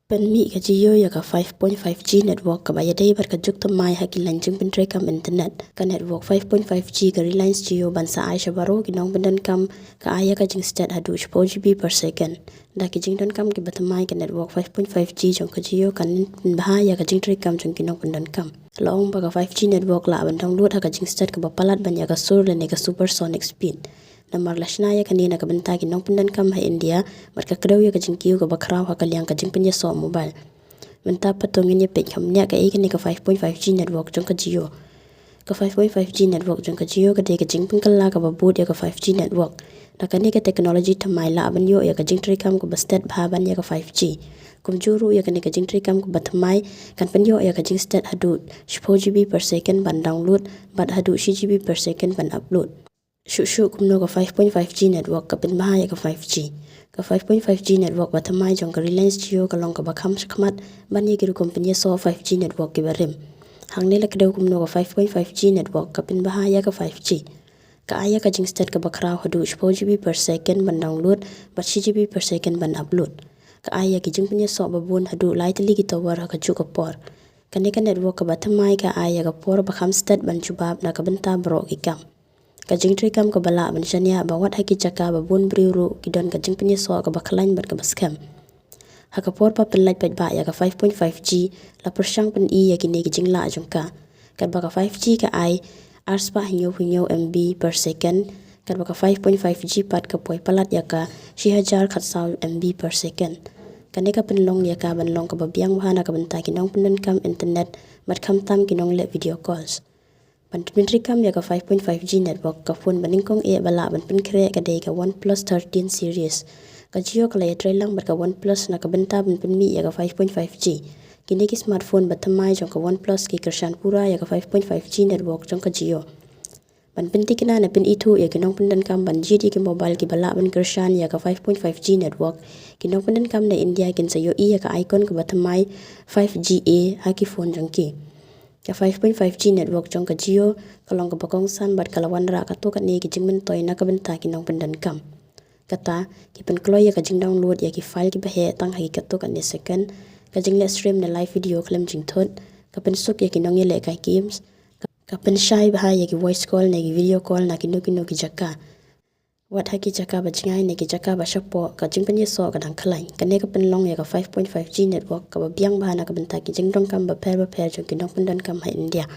Pynmih ka Jio ya ka 5.5G network ka bayadai bar ka juk tamai haki lanjing pentre kam internet ka network 5.5G ka Reliance Jio bansa Aisha baro ki nong bendan kam ka aya ka jing stat hadu 4GB per second da ki jing don kam ki batamai ka network 5.5G jong ka Jio kan bah ya ka jing tre kam jong ki nong bendan kam laong ba ka 5G network la ban download ha ka jing stat ka bapalat ban ya ka sur le ne ka supersonic speed namar lashna ya kanina ka benta ki nong pendan kam ha India mat ka krew ya ka jingkiu ka bakrau ha ka liang ka jing penya so mobile benta patongin ya pek kam nya ka e ka 5.5G network jong ka Jio ka 5.5G network jong ka Jio ka de ka jing pen kala ka babut ya ka 5G network da ka ne ka technology thamai la ban yo ya ka jing tri kam ko bastet bha ban ya ka 5G kum juru ya ka ne ka jing tri kam ko batmai kan pen yo ya ka jing stat hadu 4GB per second ban download bat hadu 6GB per second ban upload Shuk kumno ka 5.5G network ka Pynmih ya ka 5G ka 5.5G network batamai jong ka Reliance Jio ka long ka bakham shakmat ban ye kiru company so 5G network ki barim hangne la kedeu kumno ka 5.5G network ka Pynmih ya ka 5G ka aya ka jing stat ka bakrau hadu 4GB per second ban download bat 6GB per second ban upload ka aya ki jing punya so babun hadu lightly ki tower ka ju ka por kane ka network ka batamai ka aya ka por bakham stat ban jubab na ka benta bro ki kam ka jing tri kam ka bala ban shania ba wat haki chaka ba bun briuru ki don ka jing penya so ka baklain bat ka baskam haka por pa pelai Paitbah ya ka 5.5G la persang pen i ya ki ne ki jing la jongka ka ba ka 5G ka ai arspa hinyo MB per second ka ba ka 5.5G pat ka poi palat ya ka 6000 khatsau MB per second kane ka penlong ya ka ban long ka ba biang bahana ka benta ki nong pendan kam internet mat kham tam ki nong le video calls ban pentri kam ya ka 5.5G network ka phone baning kong e bala ban PYNKHREH ka dei ka OnePlus 13 series ka Jio ka lai trai lang bar ka OnePlus na ka benta ban Pynmih ya ka 5.5G kini ki smartphone batamai jong ka OnePlus ki kershan pura ya ka 5.5G network jong ka Jio ban penti kina na pin itu ya ki nong pendan kam ban GD ki mobile ki bala ban kershan ya ka 5.5G network ki nong pendan kam na India kin sayo i ya ka icon ka batamai 5GA ha ki phone jong ki ka 5.5G network jong ka Jio kalong ka bakong san bat kalawan ra ka to ka ne ki jingmen toy na ka benta ki nong pendan kam kata ki pen kloy ya ka jing download ya ki file ki bahe tang ha ki ka to ka ne second ka jing le stream na live video klem jing thot ka pen suk ya ki nong ye le ka games ka pen shai ba ya ki voice call na ki video call na ki no ki jaka wat haki jaka ba jingai ne ki jaka ba shapo ka jing pen ye so ka dang khlai ka ne ka pen long ya ka 5.5G network ka ba biang ba na ka benta ki jing dong kam ba pher jong ki nong pendan kam ha India